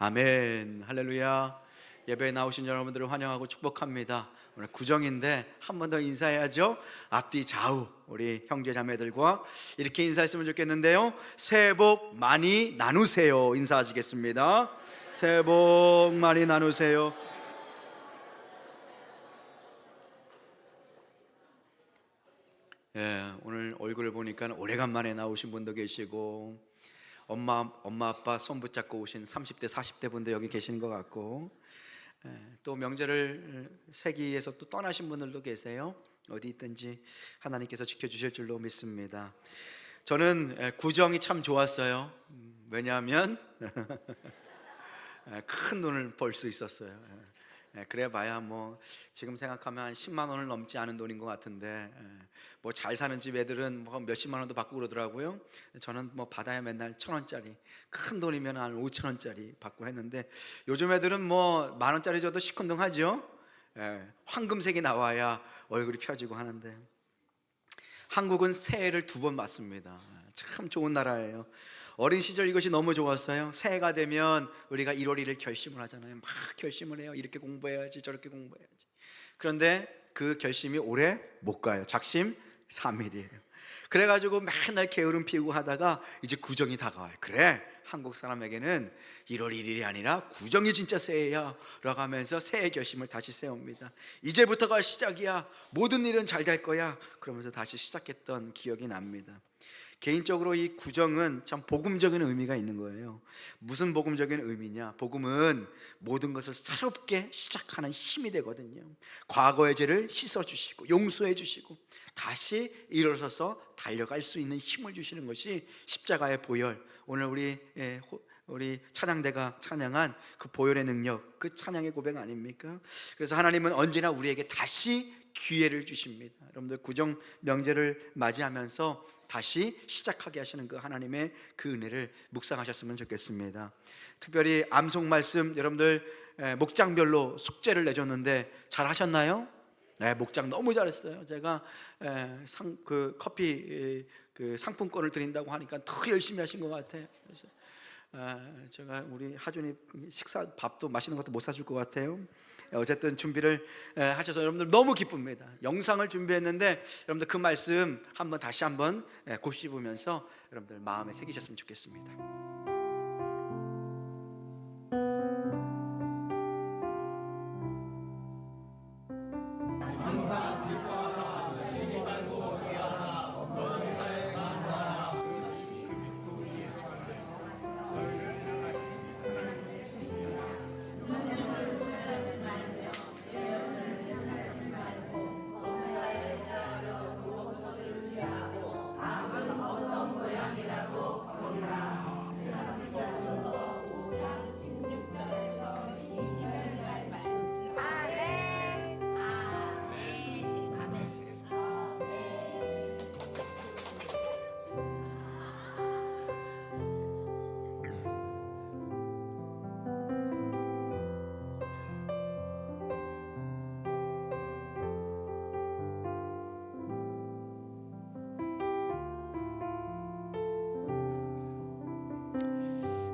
아멘. 할렐루야. 예배에 나오신 여러분들을 환영하고 축복합니다. 오늘 구정인데 한 번 더 인사해야죠. 앞뒤 좌우 우리 형제 자매들과 이렇게 인사했으면 좋겠는데요. 새해 복 많이 나누세요. 인사하시겠습니다. 새해 복 많이 나누세요. 오늘 얼굴을 보니까 오래간만에 나오신 분도 계시고 엄마 아빠 손 붙잡고 오신 30대 40대 분도 여기 계시는 것 같고, 또 명절을 세기에서 또 떠나신 분들도 계세요. 어디 있든지 하나님께서 지켜주실 줄로 믿습니다. 저는 구정이 참 좋았어요. 왜냐하면 큰 돈을 벌 수 있었어요. 그래 봐야 뭐 지금 생각하면 한 10만 원을 넘지 않은 돈인 것 같은데, 뭐 잘 사는 집 애들은 뭐 몇십만 원도 받고 그러더라고요. 저는 뭐 받아야 맨날 1,000원짜리, 큰 돈이면 한 5,000원짜리 받고 했는데, 요즘 애들은 뭐 만 원짜리 줘도 시큰둥하죠. 황금색이 나와야 얼굴이 펴지고 하는데, 한국은 새해를 2번 맞습니다. 참 좋은 나라예요. 어린 시절 이것이 너무 좋았어요. 새해가 되면 우리가 1월 1일 결심을 하잖아요. 막 결심을 해요. 이렇게 공부해야지, 저렇게 공부해야지. 그런데 그 결심이 오래 못 가요. 작심 3일이에요. 그래가지고 맨날 게으름 피우고 하다가 이제 구정이 다가와요. 그래, 한국 사람에게는 1월 1일이 아니라 구정이 진짜 새해야 라고 하면서 새해 결심을 다시 세웁니다. 이제부터가 시작이야, 모든 일은 잘 될 거야, 그러면서 다시 시작했던 기억이 납니다. 개인적으로 이 구정은 참 복음적인 의미가 있는 거예요. 무슨 복음적인 의미냐? 복음은 모든 것을 새롭게 시작하는 힘이 되거든요. 과거의 죄를 씻어주시고 용서해 주시고 다시 일어서서 달려갈 수 있는 힘을 주시는 것이 십자가의 보혈, 오늘 우리 찬양대가 찬양한 그 보혈의 능력, 그 찬양의 고백 아닙니까? 그래서 하나님은 언제나 우리에게 다시 기회를 주십니다. 여러분들 구정 명제를 맞이하면서 다시 시작하게 하시는 그 하나님의 그 은혜를 묵상하셨으면 좋겠습니다. 특별히 암송 말씀, 여러분들 목장별로 숙제를 내줬는데 잘 하셨나요? 네, 목장 너무 잘했어요. 제가 커피 상품권을 드린다고 하니까 더 열심히 하신 것 같아요. 그래서 제가 우리 하준이 식사 밥도 맛있는 것도 못 사줄 것 같아요. 어쨌든 준비를 하셔서 여러분들 너무 기쁩니다. 영상을 준비했는데 여러분들 그 말씀 다시 한번 곱씹으면서 여러분들 마음에 새기셨으면 좋겠습니다.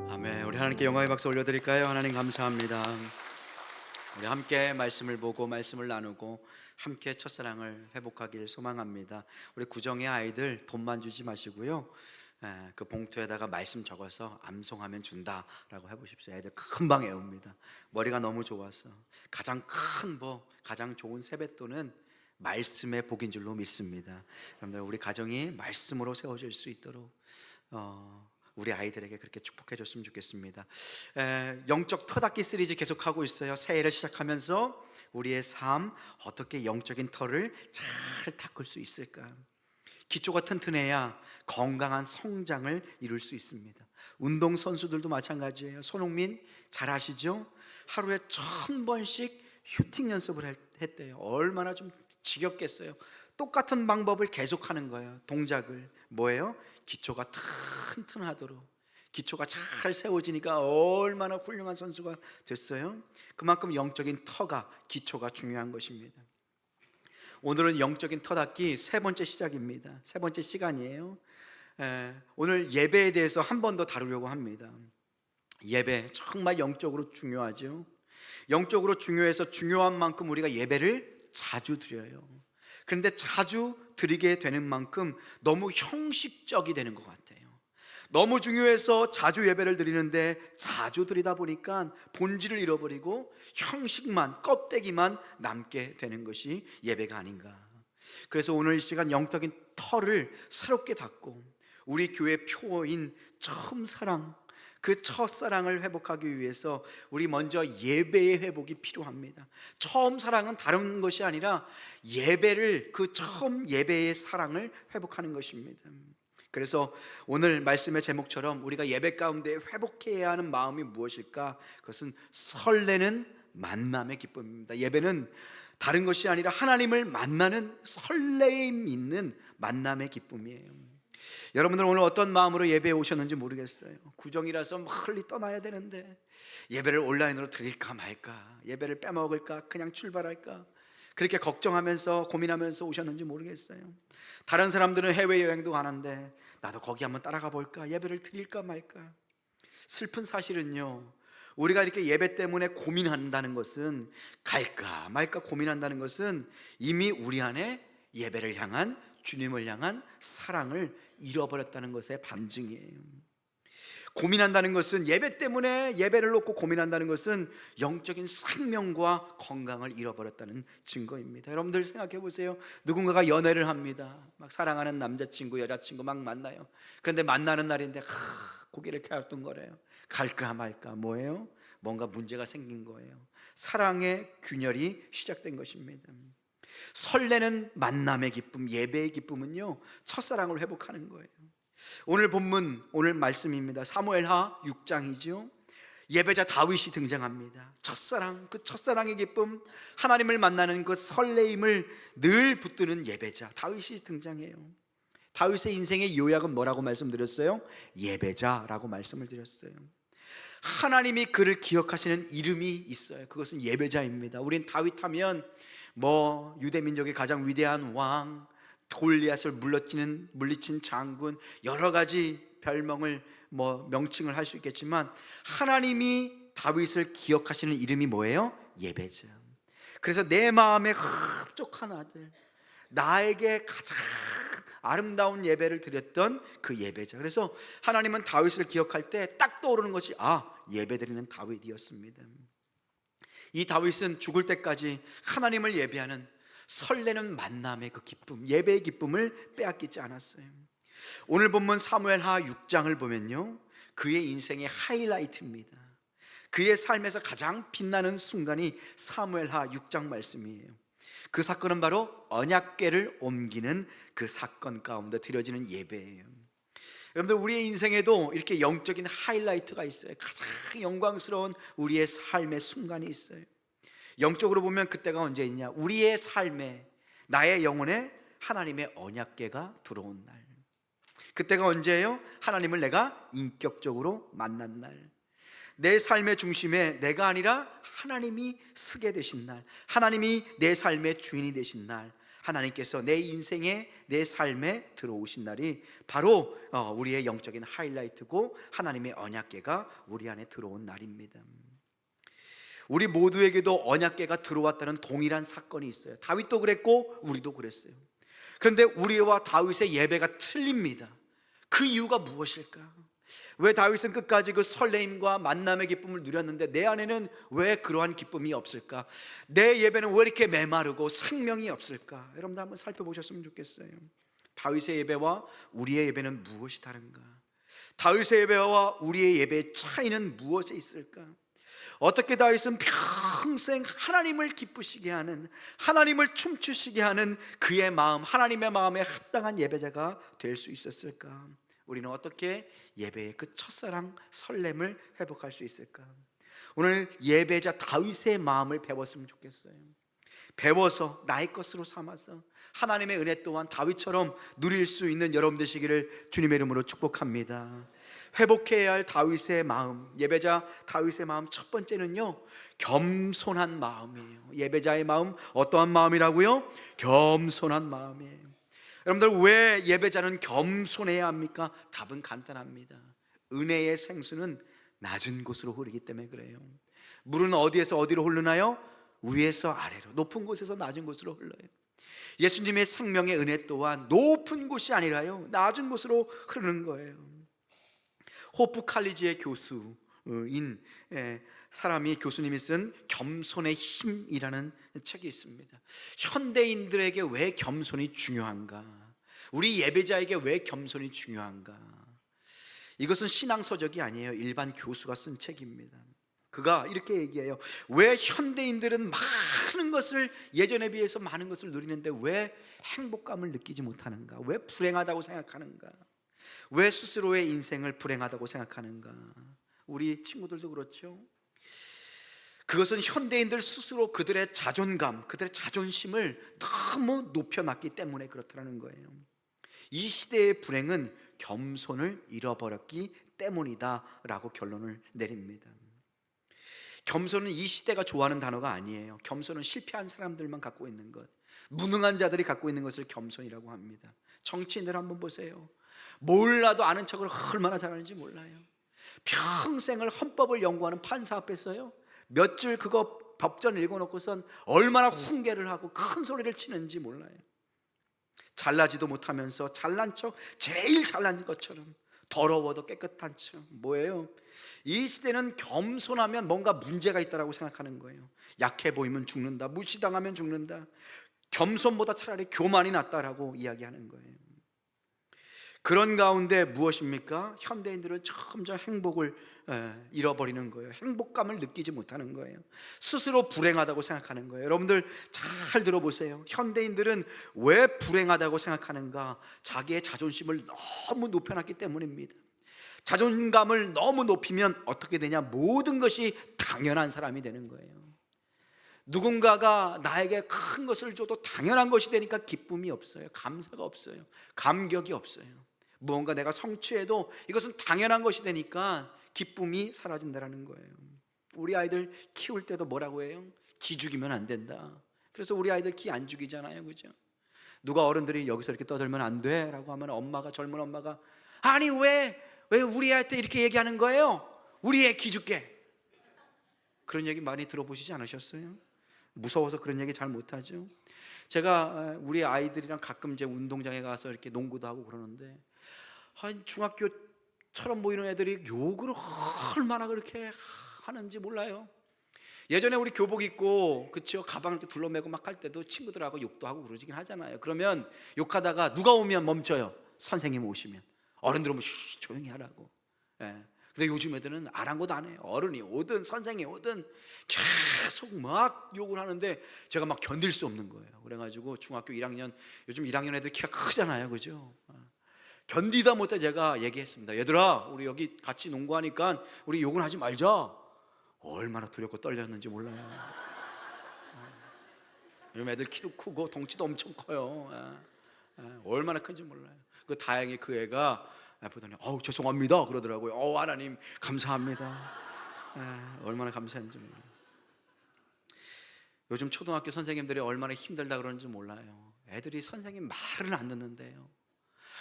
아멘. 우리 하나님께 영광의 박수 올려드릴까요? 하나님 감사합니다. 우리 함께 말씀을 보고 말씀을 나누고 함께 첫사랑을 회복하길 소망합니다. 우리 구정의 아이들 돈만 주지 마시고요, 그 봉투에다가 말씀 적어서 암송하면 준다라고 해보십시오. 애들 금방 외웁니다. 머리가 너무 좋아서. 가장 큰 복, 가장 좋은 세뱃돈은 말씀의 복인 줄로 믿습니다. 여러분들 우리 가정이 말씀으로 세워질 수 있도록 우리 아이들에게 그렇게 축복해 줬으면 좋겠습니다. 영적 터닫기 시리즈 계속하고 있어요. 새해를 시작하면서 우리의 삶, 어떻게 영적인 터를 잘 닦을 수 있을까? 기초가 튼튼해야 건강한 성장을 이룰 수 있습니다. 운동선수들도 마찬가지예요. 손흥민 잘 아시죠? 하루에 1,000번씩 슈팅 연습을 했대요. 얼마나 좀 지겹겠어요. 똑같은 방법을 계속하는 거예요. 동작을. 뭐예요? 기초가 튼튼하도록. 기초가 잘 세워지니까 얼마나 훌륭한 선수가 됐어요. 그만큼 영적인 터가, 기초가 중요한 것입니다. 오늘은 영적인 터닫기 3번째 시작입니다. 3번째 시간이에요. 오늘 예배에 대해서 한 번 더 다루려고 합니다. 예배 정말 영적으로 중요하죠. 영적으로 중요해서 중요한 만큼 우리가 예배를 자주 드려요. 그런데 자주 드리게 되는 만큼 너무 형식적이 되는 것 같아요. 너무 중요해서 자주 예배를 드리는데 자주 드리다 보니까 본질을 잃어버리고 형식만, 껍데기만 남게 되는 것이 예배가 아닌가. 그래서 오늘 이 시간 영적인 터를 새롭게 닫고 우리 교회 표어인 처음 사랑, 그 첫사랑을 회복하기 위해서 우리 먼저 예배의 회복이 필요합니다. 처음 사랑은 다른 것이 아니라 예배를, 그 처음 예배의 사랑을 회복하는 것입니다. 그래서 오늘 말씀의 제목처럼 우리가 예배 가운데 회복해야 하는 마음이 무엇일까? 그것은 설레는 만남의 기쁨입니다. 예배는 다른 것이 아니라 하나님을 만나는 설레임 있는 만남의 기쁨이에요. 여러분들 오늘 어떤 마음으로 예배에 오셨는지 모르겠어요. 구정이라서 멀리 떠나야 되는데 예배를 온라인으로 드릴까 말까, 예배를 빼먹을까, 그냥 출발할까, 그렇게 걱정하면서 고민하면서 오셨는지 모르겠어요. 다른 사람들은 해외여행도 가는데 나도 거기 한번 따라가 볼까, 예배를 드릴까 말까. 슬픈 사실은요, 우리가 이렇게 예배 때문에 고민한다는 것은, 갈까 말까 고민한다는 것은 이미 우리 안에 예배를 향한, 주님을 향한 사랑을 잃어버렸다는 것의 반증이에요. 고민한다는 것은, 예배 때문에 예배를 놓고 고민한다는 것은 영적인 생명과 건강을 잃어버렸다는 증거입니다. 여러분들 생각해 보세요. 누군가가 연애를 합니다. 막 사랑하는 남자친구, 여자친구 막 만나요. 그런데 만나는 날인데 고개를 갸우뚱거려요. 갈까 말까. 뭐예요? 뭔가 문제가 생긴 거예요. 사랑의 균열이 시작된 것입니다. 설레는 만남의 기쁨, 예배의 기쁨은요, 첫사랑을 회복하는 거예요. 오늘 본문, 오늘 말씀입니다. 사무엘하 6장이죠. 예배자 다윗이 등장합니다. 첫사랑, 그 첫사랑의 기쁨, 하나님을 만나는 그 설레임을 늘 붙드는 예배자 다윗이 등장해요. 다윗의 인생의 요약은 뭐라고 말씀드렸어요? 예배자라고 말씀을 드렸어요. 하나님이 그를 기억하시는 이름이 있어요. 그것은 예배자입니다. 우린 다윗 하면 유대 민족의 가장 위대한 왕, 골리앗을 물리친 장군, 여러 가지 별명을 명칭을 할 수 있겠지만, 하나님이 다윗을 기억하시는 이름이 뭐예요? 예배자. 그래서 내 마음에 흡족한 아들, 나에게 가장 아름다운 예배를 드렸던 그 예배자. 그래서 하나님은 다윗을 기억할 때 딱 떠오르는 것이 예배드리는 다윗이었습니다. 이 다윗은 죽을 때까지 하나님을 예배하는 설레는 만남의 그 기쁨, 예배의 기쁨을 빼앗기지 않았어요. 오늘 본문 사무엘하 6장을 보면요, 그의 인생의 하이라이트입니다. 그의 삶에서 가장 빛나는 순간이 사무엘하 6장 말씀이에요. 그 사건은 바로 언약궤를 옮기는 그 사건 가운데 드려지는 예배예요. 여러분들, 우리의 인생에도 이렇게 영적인 하이라이트가 있어요. 가장 영광스러운 우리의 삶의 순간이 있어요. 영적으로 보면 그때가 언제 있냐? 우리의 삶에, 나의 영혼에 하나님의 언약궤가 들어온 날. 그때가 언제예요? 하나님을 내가 인격적으로 만난 날. 내 삶의 중심에 내가 아니라 하나님이 서게 되신 날, 하나님이 내 삶의 주인이 되신 날, 하나님께서 내 인생에, 내 삶에 들어오신 날이 바로 우리의 영적인 하이라이트고, 하나님의 언약궤가 우리 안에 들어온 날입니다. 우리 모두에게도 언약궤가 들어왔다는 동일한 사건이 있어요. 다윗도 그랬고 우리도 그랬어요. 그런데 우리와 다윗의 예배가 틀립니다. 그 이유가 무엇일까? 왜 다윗은 끝까지 그 설레임과 만남의 기쁨을 누렸는데 내 안에는 왜 그러한 기쁨이 없을까? 내 예배는 왜 이렇게 메마르고 생명이 없을까? 여러분들 한번 살펴보셨으면 좋겠어요. 다윗의 예배와 우리의 예배는 무엇이 다른가? 다윗의 예배와 우리의 예배의 차이는 무엇에 있을까? 어떻게 다윗은 평생 하나님을 기쁘시게 하는, 하나님을 춤추시게 하는 그의 마음, 하나님의 마음에 합당한 예배자가 될 수 있었을까? 우리는 어떻게 예배의 그 첫사랑 설렘을 회복할 수 있을까? 오늘 예배자 다윗의 마음을 배웠으면 좋겠어요. 배워서 나의 것으로 삼아서 하나님의 은혜 또한 다윗처럼 누릴 수 있는 여러분 되시기를 주님의 이름으로 축복합니다. 회복해야 할 다윗의 마음, 예배자 다윗의 마음, 첫 번째는요, 겸손한 마음이에요. 예배자의 마음, 어떠한 마음이라고요? 겸손한 마음이에요. 여러분들, 왜 예배자는 겸손해야 합니까? 답은 간단합니다. 은혜의 생수는 낮은 곳으로 흐르기 때문에 그래요. 물은 어디에서 어디로 흐르나요? 위에서 아래로, 높은 곳에서 낮은 곳으로 흘러요. 예수님의 생명의 은혜 또한 높은 곳이 아니라요, 낮은 곳으로 흐르는 거예요. 호프 칼리지의 교수인 사람이, 교수님이 쓴 겸손의 힘이라는 책이 있습니다. 현대인들에게 왜 겸손이 중요한가, 우리 예배자에게 왜 겸손이 중요한가, 이것은 신앙서적이 아니에요. 일반 교수가 쓴 책입니다. 그가 이렇게 얘기해요. 왜 현대인들은 많은 것을, 예전에 비해서 많은 것을 누리는데 왜 행복감을 느끼지 못하는가, 왜 불행하다고 생각하는가, 왜 스스로의 인생을 불행하다고 생각하는가. 우리 친구들도 그렇죠. 그것은 현대인들 스스로 그들의 자존감, 그들의 자존심을 너무 높여놨기 때문에 그렇다는 거예요. 이 시대의 불행은 겸손을 잃어버렸기 때문이다 라고 결론을 내립니다. 겸손은 이 시대가 좋아하는 단어가 아니에요. 겸손은 실패한 사람들만 갖고 있는 것, 무능한 자들이 갖고 있는 것을 겸손이라고 합니다. 정치인들 한번 보세요. 몰라도 아는 척을 얼마나 잘하는지 몰라요. 평생을 헌법을 연구하는 판사 앞에서요, 몇 줄 그거 법전 읽어놓고선 얼마나 훈계를 하고 큰 소리를 치는지 몰라요. 잘나지도 못하면서 잘난 척, 제일 잘난 것처럼, 더러워도 깨끗한 척. 뭐예요? 이 시대는 겸손하면 뭔가 문제가 있다고 생각하는 거예요. 약해 보이면 죽는다, 무시당하면 죽는다, 겸손보다 차라리 교만이 낫다라고 이야기하는 거예요. 그런 가운데 무엇입니까? 현대인들은 점점 행복을 잃어버리는 거예요. 행복감을 느끼지 못하는 거예요. 스스로 불행하다고 생각하는 거예요. 여러분들 잘 들어보세요. 현대인들은 왜 불행하다고 생각하는가? 자기의 자존심을 너무 높여놨기 때문입니다. 자존감을 너무 높이면 어떻게 되냐? 모든 것이 당연한 사람이 되는 거예요. 누군가가 나에게 큰 것을 줘도 당연한 것이 되니까 기쁨이 없어요. 감사가 없어요. 감격이 없어요. 무언가 내가 성취해도 이것은 당연한 것이 되니까 기쁨이 사라진다는 거예요. 우리 아이들 키울 때도 뭐라고 해요? 기죽이면 안 된다. 그래서 우리 아이들 기 안 죽이잖아요, 그죠? 누가 어른들이 여기서 이렇게 떠들면 안 돼 라고 하면 엄마가, 젊은 엄마가, 아니 왜 우리 아이한테 이렇게 얘기하는 거예요? 우리 애 기죽게. 그런 얘기 많이 들어보시지 않으셨어요? 무서워서 그런 얘기 잘 못하죠. 제가 우리 아이들이랑 가끔 이제 운동장에 가서 이렇게 농구도 하고 그러는데, 한 중학교처럼 보이는 애들이 욕을 얼마나 그렇게 하는지 몰라요. 예전에 우리 교복 입고, 그쵸, 가방 이렇게 둘러매고 막 할 때도 친구들하고 욕도 하고 그러긴 하잖아요. 그러면 욕하다가 누가 오면 멈춰요. 선생님 오시면. 어른들 오면 조용히 하라고. 근데 요즘 애들은 아랑곳 안 해요. 어른이 오든 선생이 오든 계속 막 욕을 하는데 제가 막 견딜 수 없는 거예요. 그래가지고 중학교 1학년, 요즘 1학년 애들 키가 크잖아요, 그죠? 견디다 못해 제가 얘기했습니다. 얘들아, 우리 여기 같이 농구하니까 우리 욕은 하지 말자. 얼마나 두렵고 떨렸는지 몰라요. 요즘 애들 키도 크고 덩치도 엄청 커요. 얼마나 큰지 몰라요. 다행히 그 애가 보더니 죄송합니다 그러더라고요. 하나님 감사합니다. 얼마나 감사했는지 몰라요. 요즘 초등학교 선생님들이 얼마나 힘들다 그러는지 몰라요. 애들이 선생님 말을 안 듣는데요.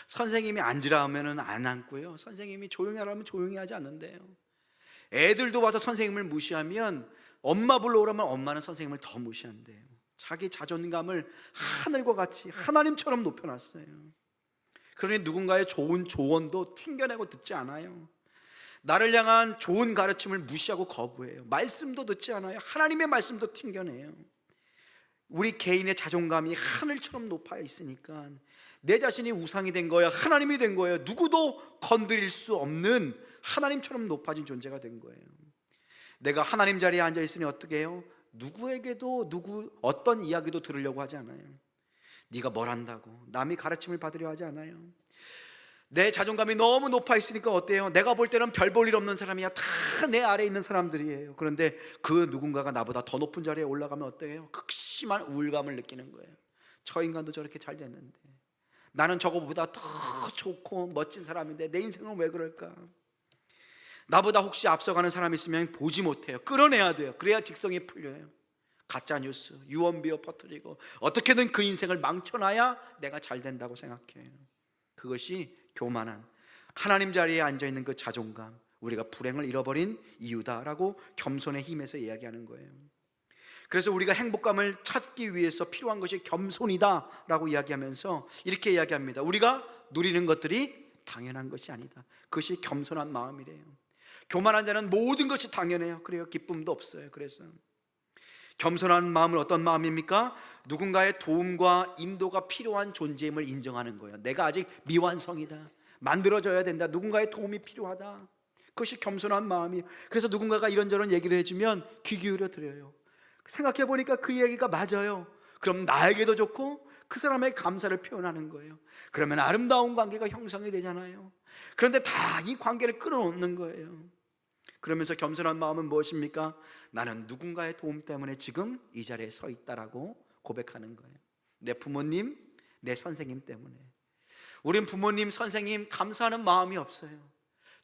선생님이 앉으라 하면은 안 앉고요, 선생님이 조용히 하라면 조용히 하지 않는데요. 애들도 와서 선생님을 무시하면 엄마 불러오라면 엄마는 선생님을 더 무시한대요. 자기 자존감을 하늘과 같이 하나님처럼 높여놨어요. 그러니 누군가의 좋은 조언도 튕겨내고 듣지 않아요. 나를 향한 좋은 가르침을 무시하고 거부해요. 말씀도 듣지 않아요. 하나님의 말씀도 튕겨내요. 우리 개인의 자존감이 하늘처럼 높아 있으니까 내 자신이 우상이 된 거야, 하나님이 된 거예요. 누구도 건드릴 수 없는 하나님처럼 높아진 존재가 된 거예요. 내가 하나님 자리에 앉아 있으니 어떻게 해요? 누구에게도 어떤 이야기도 들으려고 하지 않아요. 네가 뭘 안다고 남이 가르침을 받으려 하지 않아요. 내 자존감이 너무 높아 있으니까 어때요? 내가 볼 때는 별 볼 일 없는 사람이야. 다 내 아래에 있는 사람들이에요. 그런데 그 누군가가 나보다 더 높은 자리에 올라가면 어때요? 극심한 우울감을 느끼는 거예요. 저 인간도 저렇게 잘 됐는데, 나는 저거보다 더 좋고 멋진 사람인데 내 인생은 왜 그럴까? 나보다 혹시 앞서가는 사람이 있으면 보지 못해요. 끌어내야 돼요. 그래야 직성이 풀려요. 가짜뉴스, 유언비어 퍼뜨리고 어떻게든 그 인생을 망쳐놔야 내가 잘 된다고 생각해요. 그것이 교만한, 하나님 자리에 앉아있는 그 자존감, 우리가 불행을 잃어버린 이유다라고 겸손의 힘에서 이야기하는 거예요. 그래서 우리가 행복감을 찾기 위해서 필요한 것이 겸손이다라고 이야기하면서 이렇게 이야기합니다. 우리가 누리는 것들이 당연한 것이 아니다. 그것이 겸손한 마음이래요. 교만한 자는 모든 것이 당연해요. 그래요. 기쁨도 없어요. 그래서 겸손한 마음은 어떤 마음입니까? 누군가의 도움과 인도가 필요한 존재임을 인정하는 거예요. 내가 아직 미완성이다. 만들어져야 된다. 누군가의 도움이 필요하다. 그것이 겸손한 마음이에요. 그래서 누군가가 이런저런 얘기를 해주면 귀 기울여 들어요. 생각해 보니까 그 얘기가 맞아요. 그럼 나에게도 좋고 그 사람의 감사를 표현하는 거예요. 그러면 아름다운 관계가 형성이 되잖아요. 그런데 다 이 관계를 끌어놓는 거예요. 그러면서 겸손한 마음은 무엇입니까? 나는 누군가의 도움 때문에 지금 이 자리에 서 있다라고 고백하는 거예요. 내 부모님, 내 선생님 때문에. 우린 부모님, 선생님 감사하는 마음이 없어요.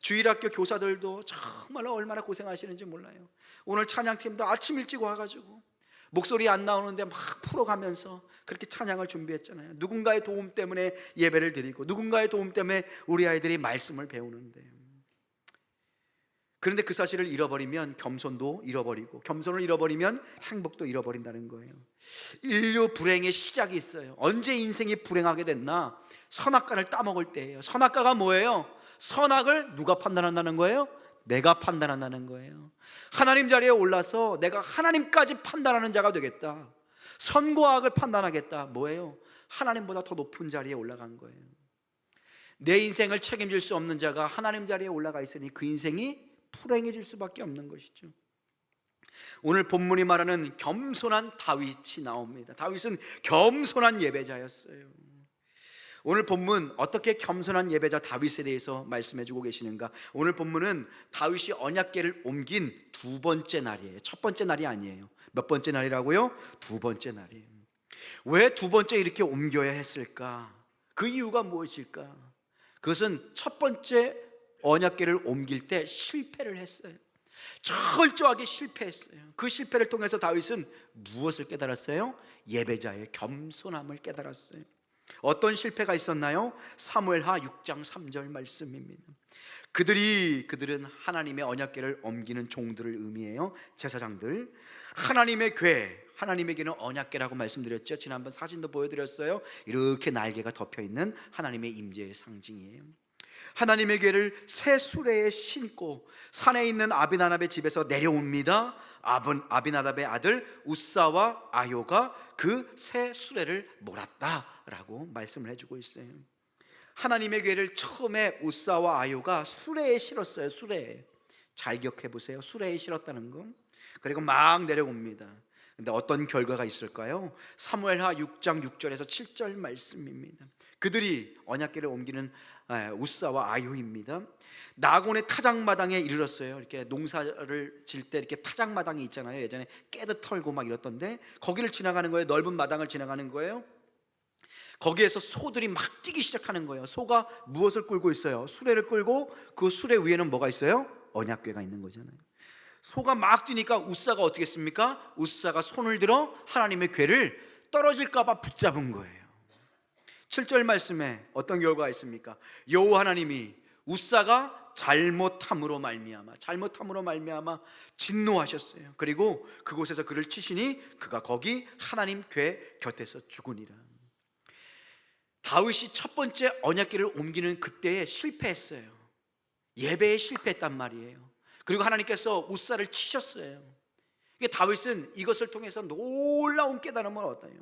주일학교 교사들도 정말 얼마나 고생하시는지 몰라요. 오늘 찬양팀도 아침 일찍 와가지고 목소리 안 나오는데 막 풀어가면서 그렇게 찬양을 준비했잖아요. 누군가의 도움 때문에 예배를 드리고 누군가의 도움 때문에 우리 아이들이 말씀을 배우는데, 그런데 그 사실을 잃어버리면 겸손도 잃어버리고 겸손을 잃어버리면 행복도 잃어버린다는 거예요. 인류 불행의 시작이 있어요. 언제 인생이 불행하게 됐나? 선악과를 따먹을 때예요. 선악과가 뭐예요? 선악을 누가 판단한다는 거예요? 내가 판단한다는 거예요. 하나님 자리에 올라서 내가 하나님까지 판단하는 자가 되겠다. 선과 악을 판단하겠다. 뭐예요? 하나님보다 더 높은 자리에 올라간 거예요. 내 인생을 책임질 수 없는 자가 하나님 자리에 올라가 있으니 그 인생이 불행해질 수밖에 없는 것이죠. 오늘 본문이 말하는 겸손한 다윗이 나옵니다. 다윗은 겸손한 예배자였어요. 오늘 본문 어떻게 겸손한 예배자 다윗에 대해서 말씀해 주고 계시는가? 오늘 본문은 다윗이 언약궤를 옮긴 두 번째 날이에요. 첫 번째 날이 아니에요. 몇 번째 날이라고요? 두 번째 날이에요. 왜 두 번째 이렇게 옮겨야 했을까? 그 이유가 무엇일까? 그것은 첫 번째 언약궤를 옮길 때 실패를 했어요. 철저하게 실패했어요. 그 실패를 통해서 다윗은 무엇을 깨달았어요? 예배자의 겸손함을 깨달았어요. 어떤 실패가 있었나요? 사무엘하 6장 3절 말씀입니다. 그들은 하나님의 언약궤를 옮기는 종들을 의미해요. 제사장들. 하나님의 궤, 하나님의 궤는 언약궤라고 말씀드렸죠. 지난번 사진도 보여드렸어요. 이렇게 날개가 덮여있는 하나님의 임재의 상징이에요. 하나님의 궤를 새 수레에 신고 산에 있는 아비나답의 집에서 내려옵니다. 아비나답의 아들 우사와 아요가 그 새 수레를 몰았다라고 말씀을 해주고 있어요. 하나님의 궤를 처음에 우사와 아요가 수레에 실었어요. 수레에. 잘 기억해 보세요. 수레에 실었다는 거. 그리고 막 내려옵니다. 근데 어떤 결과가 있을까요? 사무엘하 6장 6절에서 7절 말씀입니다. 그들이 언약궤를 옮기는 우사와 아요입니다. 나곤의 타작마당에 이르렀어요. 이렇게 농사를 질 때 이렇게 타작마당이 있잖아요. 예전에 깨듯 털고 막 이랬던데 거기를 지나가는 거예요. 넓은 마당을 지나가는 거예요. 거기에서 소들이 막 뛰기 시작하는 거예요. 소가 무엇을 끌고 있어요? 수레를 끌고 그 수레 위에는 뭐가 있어요? 언약궤가 있는 거잖아요. 소가 막 뛰니까 우사가 어떻게 했습니까? 우사가 손을 들어 하나님의 궤를 떨어질까 봐 붙잡은 거예요. 7절 말씀에 어떤 결과가 있습니까? 여호와 하나님이 우사가 잘못함으로 말미암아 진노하셨어요. 그리고 그곳에서 그를 치시니 그가 거기 하나님 궤 곁에서 죽으니라. 다윗이 첫 번째 언약궤를 옮기는 그때에 실패했어요. 예배에 실패했단 말이에요. 그리고 하나님께서 우사를 치셨어요. 다윗은 이것을 통해서 놀라운 깨달음을 얻어요.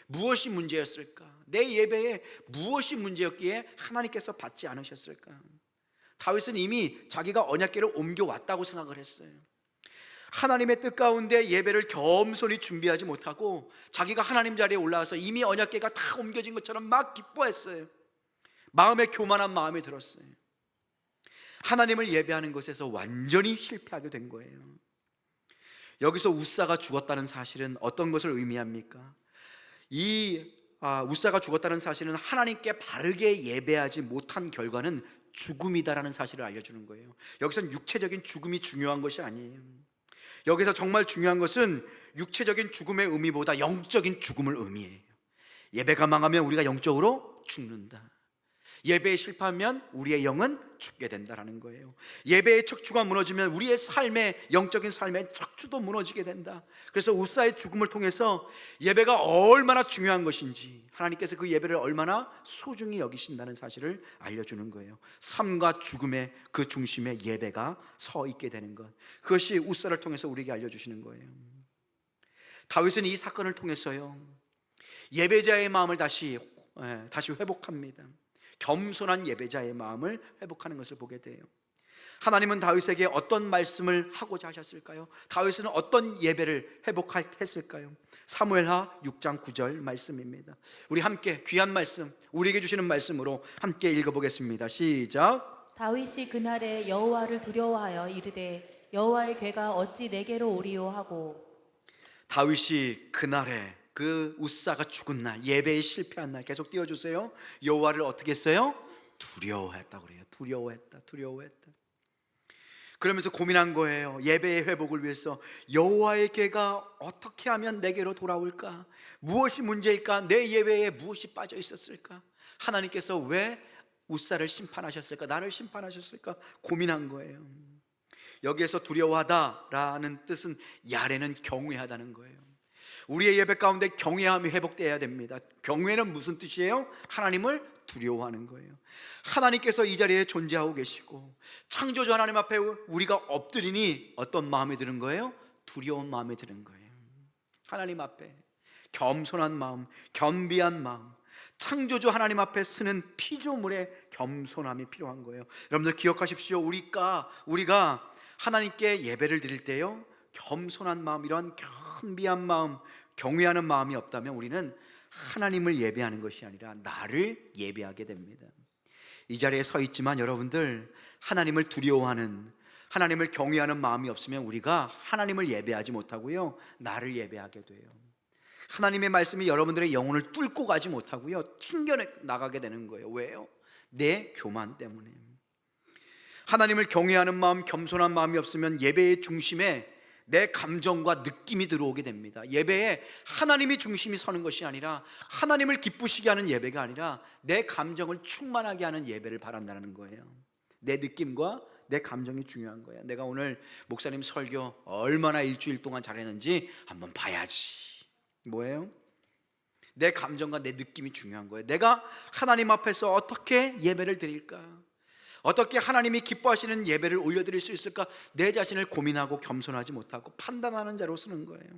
무엇이 문제였을까? 내 예배에 무엇이 문제였기에 하나님께서 받지 않으셨을까? 다윗은 이미 자기가 언약궤를 옮겨왔다고 생각을 했어요. 하나님의 뜻 가운데 예배를 겸손히 준비하지 못하고 자기가 하나님 자리에 올라와서 이미 언약궤가 다 옮겨진 것처럼 막 기뻐했어요. 마음에 교만한 마음이 들었어요. 하나님을 예배하는 것에서 완전히 실패하게 된 거예요. 여기서 우사가 죽었다는 사실은 어떤 것을 의미합니까? 우사가 죽었다는 사실은 하나님께 바르게 예배하지 못한 결과는 죽음이다라는 사실을 알려주는 거예요. 여기서는 육체적인 죽음이 중요한 것이 아니에요. 여기서 정말 중요한 것은 육체적인 죽음의 의미보다 영적인 죽음을 의미해요. 예배가 망하면 우리가 영적으로 죽는다. 예배에 실패하면 우리의 영은 죽게 된다라는 거예요. 예배의 척추가 무너지면 우리의 삶의 영적인 삶의 척추도 무너지게 된다. 그래서 우사의 죽음을 통해서 예배가 얼마나 중요한 것인지, 하나님께서 그 예배를 얼마나 소중히 여기신다는 사실을 알려주는 거예요. 삶과 죽음의 그 중심에 예배가 서 있게 되는 것, 그것이 우사를 통해서 우리에게 알려주시는 거예요. 다윗은 이 사건을 통해서요, 예배자의 마음을 다시 회복합니다. 겸손한 예배자의 마음을 회복하는 것을 보게 돼요. 하나님은 다윗에게 어떤 말씀을 하고자 하셨을까요? 다윗은 어떤 예배를 회복했을까요? 사무엘하 6장 9절 말씀입니다. 우리 함께 귀한 말씀, 우리에게 주시는 말씀으로 함께 읽어보겠습니다. 시작. 다윗이 그날에 여호와를 두려워하여 이르되 여호와의 괴가 어찌 내게로 오리요 하고. 다윗이 그날에 그 우사가 죽은 날, 예배에 실패한 날, 계속 띄워주세요. 여호와를 어떻게 했어요? 두려워했다고 그래요. 두려워했다. 그러면서 고민한 거예요. 예배의 회복을 위해서 여호와의 궤가 어떻게 하면 내게로 돌아올까? 무엇이 문제일까? 내 예배에 무엇이 빠져 있었을까? 하나님께서 왜 우사를 심판하셨을까? 나를 심판하셨을까? 고민한 거예요. 여기에서 두려워하다라는 뜻은 야레는 경외하다는 거예요. 우리의 예배 가운데 경외함이 회복되어야 됩니다. 경외는 무슨 뜻이에요? 하나님을 두려워하는 거예요. 하나님께서 이 자리에 존재하고 계시고 창조주 하나님 앞에 우리가 엎드리니 어떤 마음이 드는 거예요? 두려운 마음이 드는 거예요. 하나님 앞에 겸손한 마음, 겸비한 마음, 창조주 하나님 앞에 쓰는 피조물의 겸손함이 필요한 거예요. 여러분들 기억하십시오. 우리가 하나님께 예배를 드릴 때요, 겸손한 마음, 이런 겸비한 마음, 경외하는 마음이 없다면 우리는 하나님을 예배하는 것이 아니라 나를 예배하게 됩니다. 이 자리에 서 있지만 여러분들 하나님을 두려워하는, 하나님을 경외하는 마음이 없으면 우리가 하나님을 예배하지 못하고요, 나를 예배하게 돼요. 하나님의 말씀이 여러분들의 영혼을 뚫고 가지 못하고요, 튕겨 나가게 되는 거예요. 왜요? 내 교만 때문에. 하나님을 경외하는 마음, 겸손한 마음이 없으면 예배의 중심에 내 감정과 느낌이 들어오게 됩니다. 예배에 하나님이 중심이 서는 것이 아니라, 하나님을 기쁘시게 하는 예배가 아니라 내 감정을 충만하게 하는 예배를 바란다는 거예요. 내 느낌과 내 감정이 중요한 거예요. 내가 오늘 목사님 설교 얼마나 일주일 동안 잘했는지 한번 봐야지. 뭐예요? 내 감정과 내 느낌이 중요한 거예요. 내가 하나님 앞에서 어떻게 예배를 드릴까? 어떻게 하나님이 기뻐하시는 예배를 올려드릴 수 있을까? 내 자신을 고민하고 겸손하지 못하고 판단하는 자로 쓰는 거예요.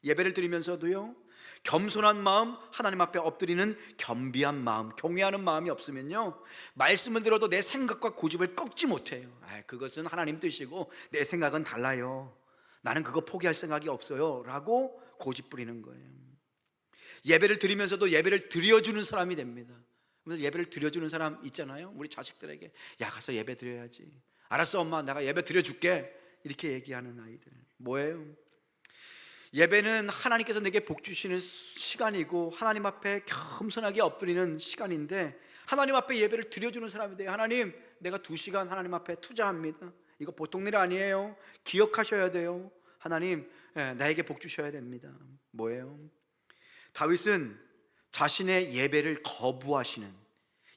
예배를 드리면서도요, 겸손한 마음, 하나님 앞에 엎드리는 겸비한 마음, 경외하는 마음이 없으면요, 말씀을 들어도 내 생각과 고집을 꺾지 못해요. 그것은 하나님 뜻이고 내 생각은 달라요, 나는 그거 포기할 생각이 없어요 라고 고집 부리는 거예요. 예배를 드리면서도 예배를 드려주는 사람이 됩니다. 예배를 드려주는 사람 있잖아요. 우리 자식들에게 야, 가서 예배 드려야지. 알았어 엄마, 내가 예배 드려줄게. 이렇게 얘기하는 아이들. 뭐예요? 예배는 하나님께서 내게 복 주시는 시간이고 하나님 앞에 겸손하게 엎드리는 시간인데, 하나님 앞에 예배를 드려주는 사람이 돼요. 하나님, 내가 2시간 하나님 앞에 투자합니다. 이거 보통 일 아니에요. 기억하셔야 돼요. 하나님, 나에게 복 주셔야 됩니다. 뭐예요? 다윗은 자신의 예배를 거부하시는,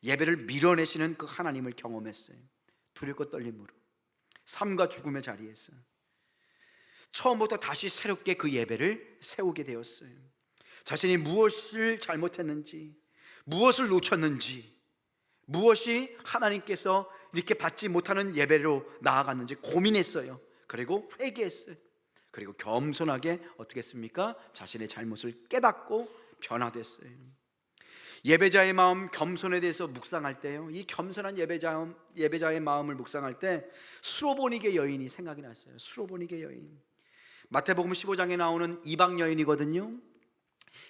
예배를 밀어내시는 그 하나님을 경험했어요. 두렵고 떨림으로, 삶과 죽음의 자리에서 처음부터 다시 새롭게 그 예배를 세우게 되었어요. 자신이 무엇을 잘못했는지, 무엇을 놓쳤는지, 무엇이 하나님께서 이렇게 받지 못하는 예배로 나아갔는지 고민했어요. 그리고 회개했어요. 그리고 겸손하게 어떻게 했습니까? 자신의 잘못을 깨닫고 변화됐어요. 예배자의 마음, 겸손에 대해서 묵상할 때요, 이 겸손한 예배자의 마음을 묵상할 때 수로보니게 여인이 생각이 났어요. 수로보니게 여인, 마태복음 15장에 나오는 이방 여인이거든요.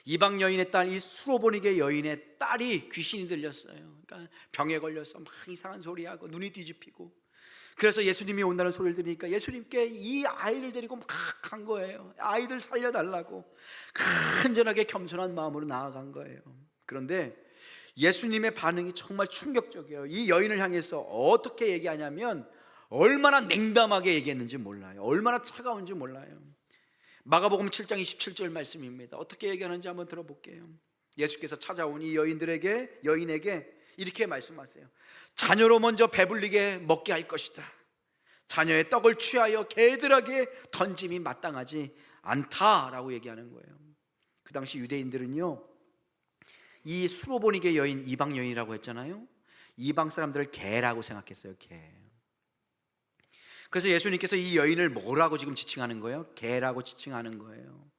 이방 여인의 딸, 이 수로보니게 여인의 딸이 귀신이 들렸어요. 그러니까 병에 걸려서 막 이상한 소리하고 눈이 뒤집히고, 그래서 예수님이 온다는 소리를 들으니까 예수님께 이 아이를 데리고 막 간 거예요. 아이들 살려달라고 간절하게 겸손한 마음으로 나아간 거예요. 그런데 예수님의 반응이 정말 충격적이에요. 이 여인을 향해서 어떻게 얘기하냐면 얼마나 냉담하게 얘기했는지 몰라요. 얼마나 차가운지 몰라요. 마가복음 7장 27절 말씀입니다. 어떻게 얘기하는지 한번 들어볼게요. 예수께서 찾아온 이 여인에게 이렇게 말씀하세요. 자녀로 먼저 배불리게 먹게 할 것이다. 자녀의 떡을 취하여 개들에게 던짐이 마땅하지 않다라고 얘기하는 거예요. 그 당시 유대인들은요, 이 수로보니게 여인, 이방 여인이라고 했잖아요. 이방 사람들을 개라고 생각했어요. 개. 그래서 예수님께서 이 여인을 뭐라고 지금 지칭하는 거예요? 개라고 지칭하는 거예요.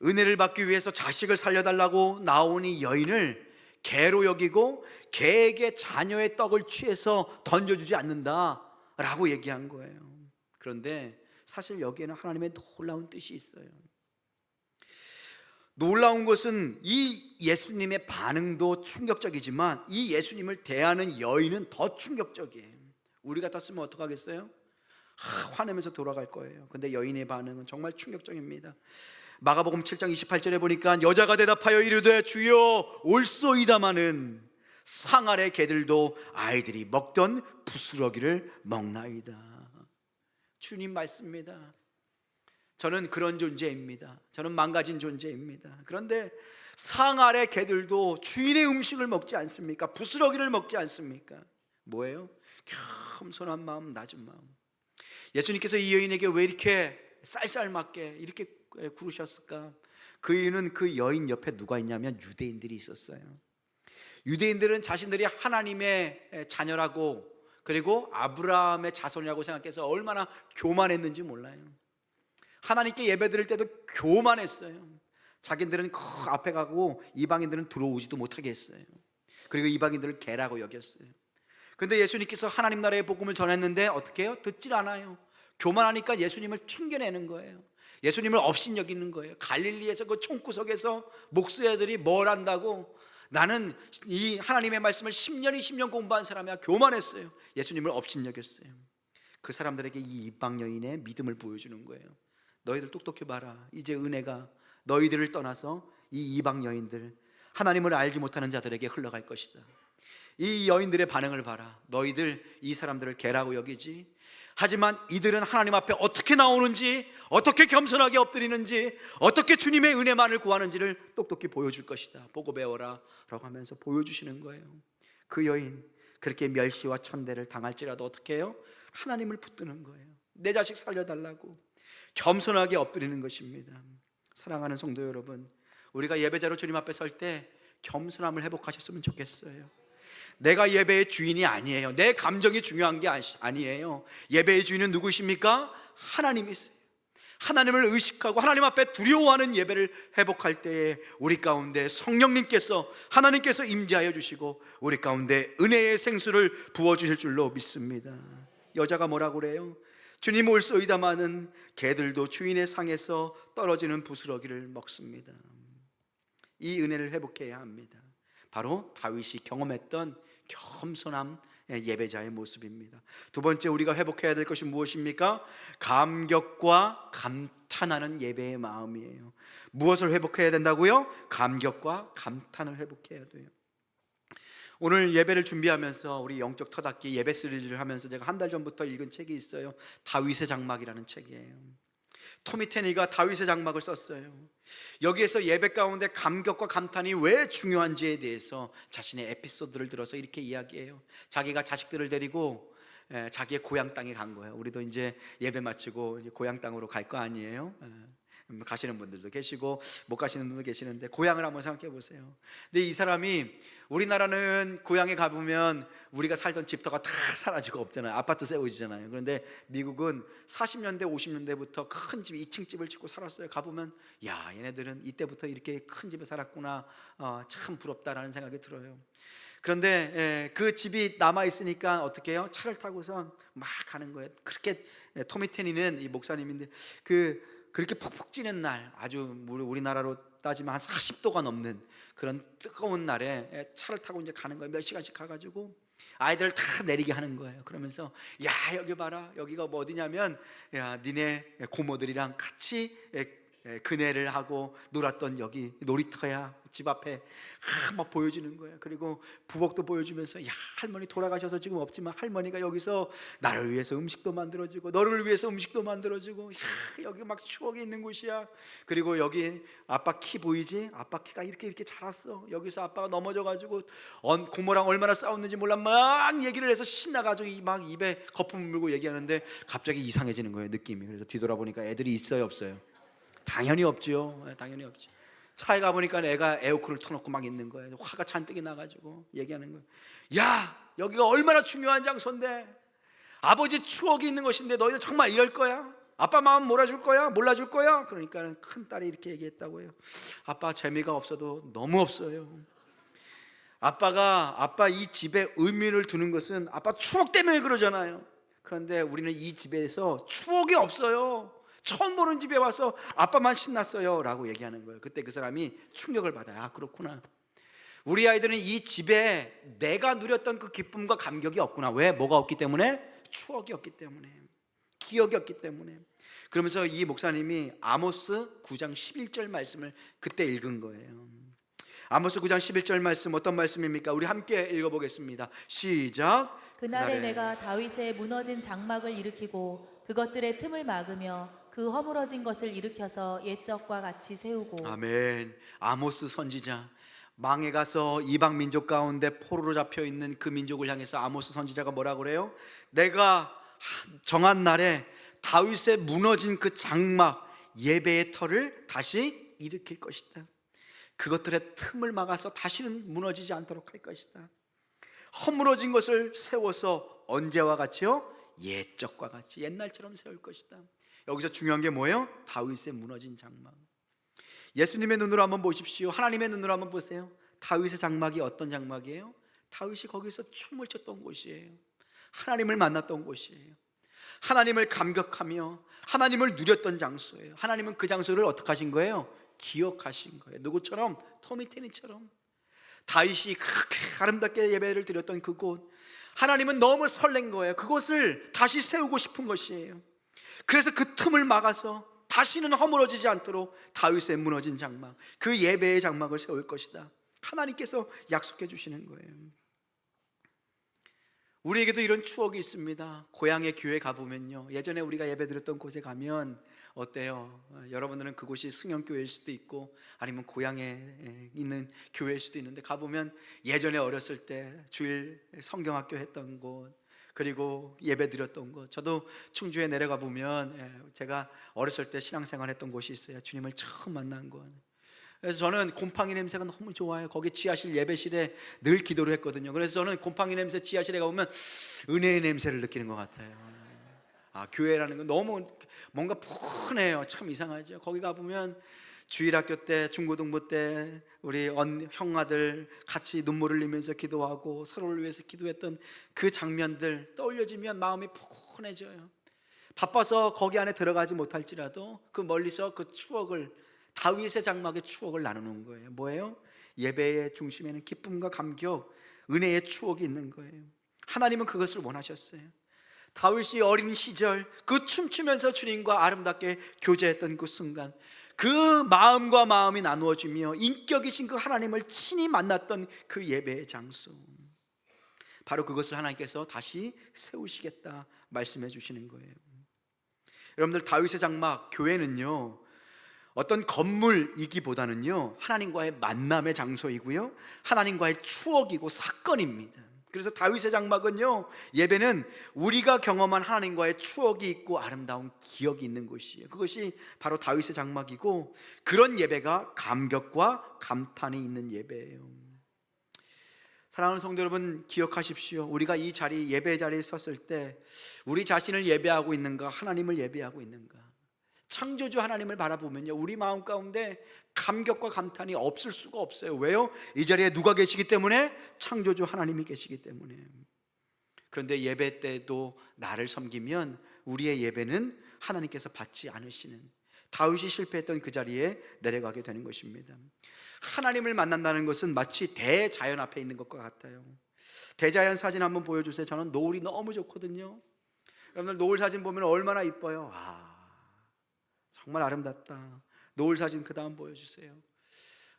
은혜를 받기 위해서 자식을 살려달라고 나온 이 여인을 개로 여기고 개에게 자녀의 떡을 취해서 던져주지 않는다라고 얘기한 거예요. 그런데 사실 여기에는 하나님의 놀라운 뜻이 있어요. 놀라운 것은 이 예수님의 반응도 충격적이지만 이 예수님을 대하는 여인은 더 충격적이에요. 우리 같았으면 어떡하겠어요? 화내면서 돌아갈 거예요. 근데 여인의 반응은 정말 충격적입니다. 마가복음 7장 28절에 보니까 여자가 대답하여 이르되 주여 올소이다마는 상 아래 개들도 아이들이 먹던 부스러기를 먹나이다. 주님 말씀입니다. 저는 그런 존재입니다. 저는 망가진 존재입니다. 그런데 상 아래 개들도 주인의 음식을 먹지 않습니까? 부스러기를 먹지 않습니까? 뭐예요? 겸손한 마음, 낮은 마음. 예수님께서 이 여인에게 왜 이렇게 쌀쌀맞게 이렇게 구르셨을까? 그 이유는 그 여인 옆에 누가 있냐면 유대인들이 있었어요. 유대인들은 자신들이 하나님의 자녀라고, 그리고 아브라함의 자손이라고 생각해서 얼마나 교만했는지 몰라요. 하나님께 예배드릴 때도 교만했어요. 자기들은 그 앞에 가고 이방인들은 들어오지도 못하게 했어요. 그리고 이방인들을 개라고 여겼어요. 그런데 예수님께서 하나님 나라의 복음을 전했는데 어떻게 해요? 듣질 않아요. 교만하니까 예수님을 튕겨내는 거예요. 예수님을 업신여기는 거예요. 갈릴리에서 그 총구석에서 목수애들이 뭘 안다고, 나는 이 하나님의 말씀을 10년 20년 공부한 사람이야. 교만했어요. 예수님을 업신여겼어요. 그 사람들에게 이 이방 여인의 믿음을 보여주는 거예요. 너희들 똑똑히 봐라. 이제 은혜가 너희들을 떠나서 이 이방 여인들, 하나님을 알지 못하는 자들에게 흘러갈 것이다. 이 여인들의 반응을 봐라. 너희들 이 사람들을 개라고 여기지, 하지만 이들은 하나님 앞에 어떻게 나오는지, 어떻게 겸손하게 엎드리는지, 어떻게 주님의 은혜만을 구하는지를 똑똑히 보여줄 것이다. 보고 배워라 라고 하면서 보여주시는 거예요. 그 여인 그렇게 멸시와 천대를 당할지라도 어떻게 해요? 하나님을 붙드는 거예요. 내 자식 살려달라고 겸손하게 엎드리는 것입니다. 사랑하는 성도 여러분, 우리가 예배자로 주님 앞에 설 때 겸손함을 회복하셨으면 좋겠어요. 내가 예배의 주인이 아니에요. 내 감정이 중요한 게 아니에요. 예배의 주인은 누구십니까? 하나님이세요. 하나님을 의식하고 하나님 앞에 두려워하는 예배를 회복할 때에 우리 가운데 성령님께서, 하나님께서 임재하여 주시고 우리 가운데 은혜의 생수를 부어주실 줄로 믿습니다. 여자가 뭐라고 그래요? 주님 올소이다마는 개들도 주인의 상에서 떨어지는 부스러기를 먹습니다. 이 은혜를 회복해야 합니다. 바로 다윗이 경험했던 겸손한 예배자의 모습입니다. 두 번째 우리가 회복해야 될 것이 무엇입니까? 감격과 감탄하는 예배의 마음이에요. 무엇을 회복해야 된다고요? 감격과 감탄을 회복해야 돼요. 오늘 예배를 준비하면서 우리 영적 터닫기 예배 시리즈를 하면서 제가 한 달 전부터 읽은 책이 있어요. 다윗의 장막이라는 책이에요. 토미 테니가 다윗의 장막을 썼어요. 여기에서 예배 가운데 감격과 감탄이 왜 중요한지에 대해서 자신의 에피소드를 들어서 이렇게 이야기해요. 자기가 자식들을 데리고 자기의 고향 땅에 간 거예요. 우리도 이제 예배 마치고 이제 고향 땅으로 갈 거 아니에요? 가시는 분들도 계시고 못 가시는 분도 계시는데 고향을 한번 생각해 보세요. 근데 이 사람이, 우리나라는 고향에 가보면 우리가 살던 집터가 다 사라지고 없잖아요. 아파트 세워지잖아요. 그런데 미국은 40년대 50년대부터 큰 집 2층 집을 짓고 살았어요. 가보면 야, 얘네들은 이때부터 이렇게 큰 집에 살았구나, 참 부럽다라는 생각이 들어요. 그런데 그 집이 남아있으니까 어떻게 해요? 차를 타고서 막 가는 거예요. 그렇게 토미 테니는 이 목사님인데 그렇게 푹푹 찌는 날, 아주 우리나라로 따지면 한 40도가 넘는 그런 뜨거운 날에 차를 타고 이제 가는 거예요. 몇 시간씩 가가지고 아이들을 다 내리게 하는 거예요. 그러면서 야, 여기 봐라, 여기가 뭐 어디냐면, 야, 니네 고모들이랑 같이 그네를 하고 놀았던 여기 놀이터야. 집 앞에 막 보여주는 거야. 그리고 부엌도 보여주면서 야, 할머니 돌아가셔서 지금 없지만 할머니가 여기서 나를 위해서 음식도 만들어주고 너를 위해서 음식도 만들어주고, 야, 여기 막 추억이 있는 곳이야. 그리고 여기 아빠 키 보이지? 아빠 키가 이렇게 자랐어. 여기서 아빠가 넘어져가지고 고모랑 얼마나 싸웠는지 몰라 막 얘기를 해서 신나가지고 막 입에 거품 물고 얘기하는데 갑자기 이상해지는 거예요, 느낌이. 그래서 뒤돌아보니까 애들이 있어요, 없어요? 당연히 없죠. 당연히 없죠. 차에 가보니까 애가 에어컨을 터놓고 막 있는 거예요. 화가 잔뜩이 나가지고 얘기하는 거예요. 야, 여기가 얼마나 중요한 장소인데, 아버지 추억이 있는 것인데 너희들 정말 이럴 거야? 아빠 마음 몰아줄 거야? 몰라줄 거야? 그러니까 큰 딸이 이렇게 얘기했다고요. 아빠 재미가 없어도 너무 없어요. 아빠 이 집에 의미를 두는 것은 아빠 추억 때문에 그러잖아요. 그런데 우리는 이 집에서 추억이 없어요. 처음 보는 집에 와서 아빠만 신났어요 라고 얘기하는 거예요. 그때 그 사람이 충격을 받아요. 아, 그렇구나. 우리 아이들은 이 집에 내가 누렸던 그 기쁨과 감격이 없구나. 왜? 뭐가 없기 때문에? 추억이 없기 때문에, 기억이 없기 때문에. 그러면서 이 목사님이 아모스 9장 11절 말씀을 그때 읽은 거예요. 아모스 9장 11절 말씀 어떤 말씀입니까? 우리 함께 읽어보겠습니다. 시작. 그날에 내가 다윗의 무너진 장막을 일으키고 그것들의 틈을 막으며 그 허물어진 것을 일으켜서 옛적과 같이 세우고. 아멘. 아모스 선지자, 망해 가서 이방 민족 가운데 포로로 잡혀 있는 그 민족을 향해서 아모스 선지자가 뭐라고 그래요? 내가 정한 날에 다윗의 무너진 그 장막, 예배의 터를 다시 일으킬 것이다. 그것들의 틈을 막아서 다시는 무너지지 않도록 할 것이다. 허물어진 것을 세워서 언제와 같이요? 옛적과 같이, 옛날처럼 세울 것이다. 여기서 중요한 게 뭐예요? 다윗의 무너진 장막. 예수님의 눈으로 한번 보십시오. 하나님의 눈으로 한번 보세요. 다윗의 장막이 어떤 장막이에요? 다윗이 거기서 춤을 췄던 곳이에요. 하나님을 만났던 곳이에요. 하나님을 감격하며 하나님을 누렸던 장소예요. 하나님은 그 장소를 어떻게 하신 거예요? 기억하신 거예요. 누구처럼? 토미테니처럼. 다윗이 그렇게 아름답게 예배를 드렸던 그곳, 하나님은 너무 설렌 거예요. 그곳을 다시 세우고 싶은 것이에요. 그래서 그 틈을 막아서 다시는 허물어지지 않도록 다윗의 무너진 장막, 그 예배의 장막을 세울 것이다. 하나님께서 약속해 주시는 거예요. 우리에게도 이런 추억이 있습니다. 고향의 교회 가보면요, 예전에 우리가 예배 드렸던 곳에 가면 어때요? 여러분들은 그곳이 승용교회일 수도 있고 아니면 고향에 있는 교회일 수도 있는데, 가보면 예전에 어렸을 때 주일 성경학교 했던 곳, 그리고 예배 드렸던 곳. 저도 충주에 내려가 보면 제가 어렸을 때 신앙생활 했던 곳이 있어요. 주님을 처음 만난 곳. 그래서 저는 곰팡이 냄새가 너무 좋아요. 거기 지하실 예배실에 늘 기도를 했거든요. 그래서 저는 곰팡이 냄새, 지하실에 가보면 은혜의 냄새를 느끼는 것 같아요. 아, 교회라는 건 너무 뭔가 푸근해요. 참 이상하죠. 거기 가보면 주일학교 때, 중고등부 때 우리 형아들 같이 눈물을 흘리면서 기도하고 서로를 위해서 기도했던 그 장면들 떠올려지면 마음이 푸근해져요. 바빠서 거기 안에 들어가지 못할지라도 그 멀리서 그 추억을, 다윗의 장막의 추억을 나누는 거예요. 뭐예요? 예배의 중심에는 기쁨과 감격, 은혜의 추억이 있는 거예요. 하나님은 그것을 원하셨어요. 다윗이 어린 시절 그 춤추면서 주님과 아름답게 교제했던 그 순간, 그 마음과 마음이 나누어지며 인격이신 그 하나님을 친히 만났던 그 예배의 장소, 바로 그것을 하나님께서 다시 세우시겠다 말씀해 주시는 거예요. 여러분들, 다윗의 장막, 교회는요 어떤 건물이기보다는요 하나님과의 만남의 장소이고요, 하나님과의 추억이고 사건입니다. 그래서 다윗의 장막은요, 예배는 우리가 경험한 하나님과의 추억이 있고 아름다운 기억이 있는 곳이에요. 그것이 바로 다윗의 장막이고, 그런 예배가 감격과 감탄이 있는 예배예요. 사랑하는 성도 여러분, 기억하십시오. 우리가 이 자리, 예배의 자리에 섰을 때 우리 자신을 예배하고 있는가, 하나님을 예배하고 있는가? 창조주 하나님을 바라보면요, 우리 마음 가운데 감격과 감탄이 없을 수가 없어요. 왜요? 이 자리에 누가 계시기 때문에? 창조주 하나님이 계시기 때문에. 그런데 예배 때도 나를 섬기면 우리의 예배는 하나님께서 받지 않으시는, 다윗이 실패했던 그 자리에 내려가게 되는 것입니다. 하나님을 만난다는 것은 마치 대자연 앞에 있는 것과 같아요. 대자연 사진 한번 보여주세요. 저는 노을이 너무 좋거든요. 여러분들, 노을 사진 보면 얼마나 이뻐요. 정말 아름답다. 노을 사진 그 다음 보여주세요.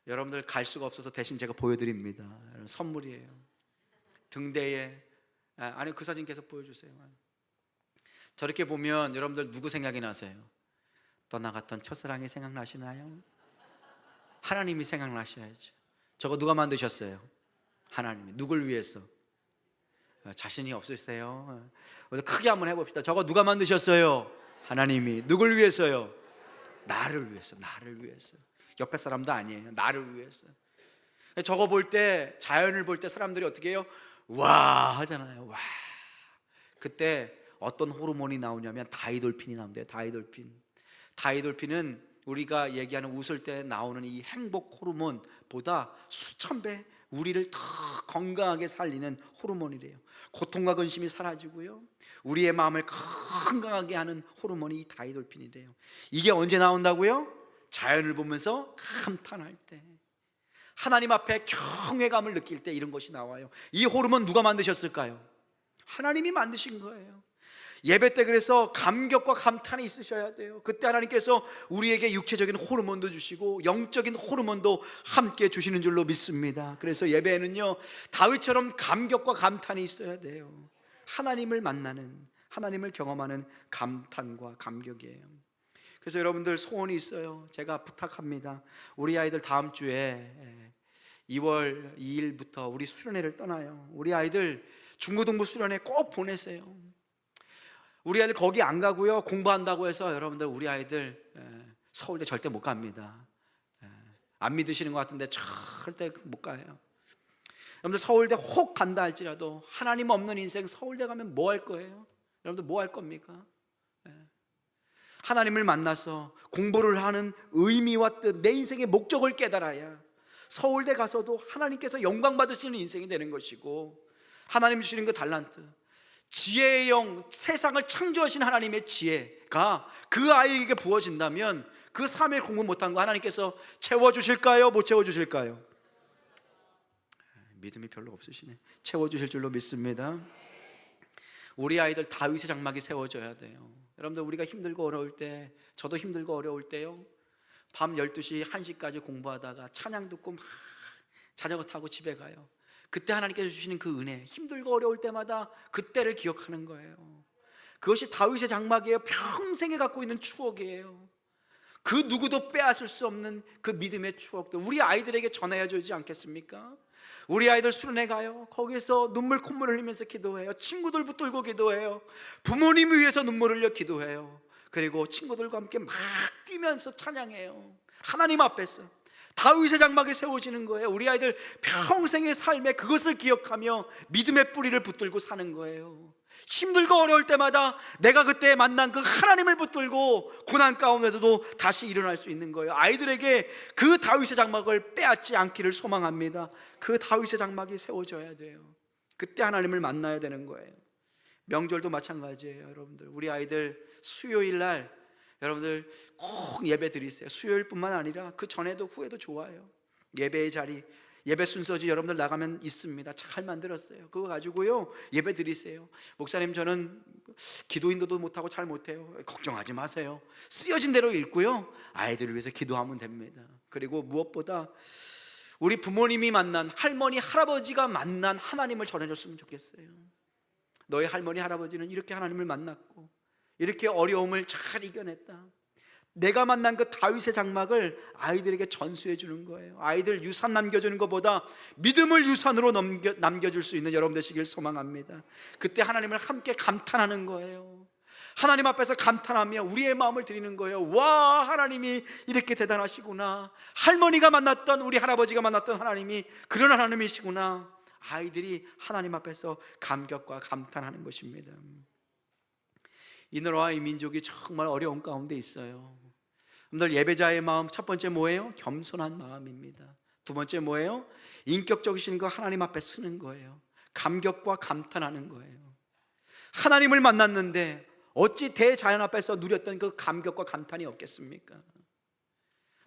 여러분들 갈 수가 없어서 대신 제가 보여드립니다. 선물이에요. 등대에 아니 그 사진 계속 보여주세요. 저렇게 보면 여러분들 누구 생각이 나세요? 떠나갔던 첫사랑이 생각나시나요? 하나님이 생각나셔야죠. 저거 누가 만드셨어요? 하나님이. 누굴 위해서? 자신이 없으세요? 크게 한번 해봅시다. 저거 누가 만드셨어요? 하나님이. 누굴 위해서요? 나를 위해서. 나를 위해서. 옆에 사람도 아니에요. 나를 위해서. 저거 볼 때, 자연을 볼 때 사람들이 어떻게 해요? 와 하잖아요. 와. 그때 어떤 호르몬이 나오냐면 다이돌핀이 나온대요. 다이돌핀. 다이돌핀은 우리가 얘기하는 웃을 때 나오는 이 행복 호르몬보다 수천 배 우리를 더 건강하게 살리는 호르몬이래요. 고통과 근심이 사라지고요, 우리의 마음을 건강하게 하는 호르몬이 이 다이돌핀이래요. 이게 언제 나온다고요? 자연을 보면서 감탄할 때, 하나님 앞에 경외감을 느낄 때 이런 것이 나와요. 이 호르몬 누가 만드셨을까요? 하나님이 만드신 거예요. 예배 때 그래서 감격과 감탄이 있으셔야 돼요. 그때 하나님께서 우리에게 육체적인 호르몬도 주시고 영적인 호르몬도 함께 주시는 줄로 믿습니다. 그래서 예배에는요, 다윗처럼 감격과 감탄이 있어야 돼요. 하나님을 만나는, 하나님을 경험하는 감탄과 감격이에요. 그래서 여러분들 소원이 있어요. 제가 부탁합니다. 우리 아이들 다음 주에 2월 2일부터 우리 수련회를 떠나요. 우리 아이들 중고등부 수련회 꼭 보내세요. 우리 아이들 거기 안 가고요, 공부한다고 해서 여러분들 우리 아이들 서울대 절대 못 갑니다. 안 믿으시는 것 같은데 절대 못 가요. 여러분들 서울대 혹 간다 할지라도 하나님 없는 인생 서울대 가면 뭐 할 거예요? 여러분들 뭐 할 겁니까? 하나님을 만나서 공부를 하는 의미와 뜻, 내 인생의 목적을 깨달아야 서울대 가서도 하나님께서 영광 받으시는 인생이 되는 것이고, 하나님 주시는 그 달란트, 지혜의 영, 세상을 창조하신 하나님의 지혜가 그 아이에게 부어진다면 그 3일 공부 못한 거 하나님께서 채워주실까요? 못 채워주실까요? 믿음이 별로 없으시네. 채워주실 줄로 믿습니다. 우리 아이들 다윗의 장막이 세워져야 돼요. 여러분들 우리가 힘들고 어려울 때, 저도 힘들고 어려울 때요, 밤 12시, 1시까지 공부하다가 찬양 듣고 막 자전거 타고 집에 가요. 그때 하나님께서 주시는 그 은혜, 힘들고 어려울 때마다 그때를 기억하는 거예요. 그것이 다윗의 장막이에요. 평생에 갖고 있는 추억이에요. 그 누구도 빼앗을 수 없는 그 믿음의 추억들 우리 아이들에게 전해야 되지 않겠습니까? 우리 아이들 수련회 가요. 거기서 눈물 콧물 흘리면서 기도해요. 친구들 붙들고 기도해요. 부모님 위해서 눈물 흘려 기도해요. 그리고 친구들과 함께 막 뛰면서 찬양해요. 하나님 앞에서 다윗의 장막이 세워지는 거예요. 우리 아이들 평생의 삶에 그것을 기억하며 믿음의 뿌리를 붙들고 사는 거예요. 힘들고 어려울 때마다 내가 그때 만난 그 하나님을 붙들고 고난 가운데서도 다시 일어날 수 있는 거예요. 아이들에게 그 다윗의 장막을 빼앗지 않기를 소망합니다. 그 다윗의 장막이 세워져야 돼요. 그때 하나님을 만나야 되는 거예요. 명절도 마찬가지예요. 여러분들 우리 아이들 수요일 날 여러분들 꼭 예배 드리세요. 수요일뿐만 아니라 그 전에도 후에도 좋아요. 예배의 자리, 예배 순서지 여러분들 나가면 있습니다. 잘 만들었어요. 그거 가지고요 예배 드리세요. 목사님 저는 기도인도도 못하고 잘 못해요. 걱정하지 마세요. 쓰여진 대로 읽고요 아이들을 위해서 기도하면 됩니다. 그리고 무엇보다 우리 부모님이 만난, 할머니 할아버지가 만난 하나님을 전해줬으면 좋겠어요. 너희 할머니 할아버지는 이렇게 하나님을 만났고 이렇게 어려움을 잘 이겨냈다. 내가 만난 그 다윗의 장막을 아이들에게 전수해 주는 거예요. 아이들 유산 남겨주는 것보다 믿음을 유산으로 남겨줄 수 있는 여러분 되시길 소망합니다. 그때 하나님을 함께 감탄하는 거예요. 하나님 앞에서 감탄하며 우리의 마음을 드리는 거예요. 와, 하나님이 이렇게 대단하시구나. 할머니가 만났던, 우리 할아버지가 만났던 하나님이 그런 하나님이시구나. 아이들이 하나님 앞에서 감격과 감탄하는 것입니다. 이 나라와 이 민족이 정말 어려운 가운데 있어요. 여러분들 예배자의 마음, 첫 번째 뭐예요? 겸손한 마음입니다. 두 번째 뭐예요? 인격적이신 거 하나님 앞에 쓰는 거예요. 감격과 감탄하는 거예요. 하나님을 만났는데 어찌 대자연 앞에서 누렸던 그 감격과 감탄이 없겠습니까?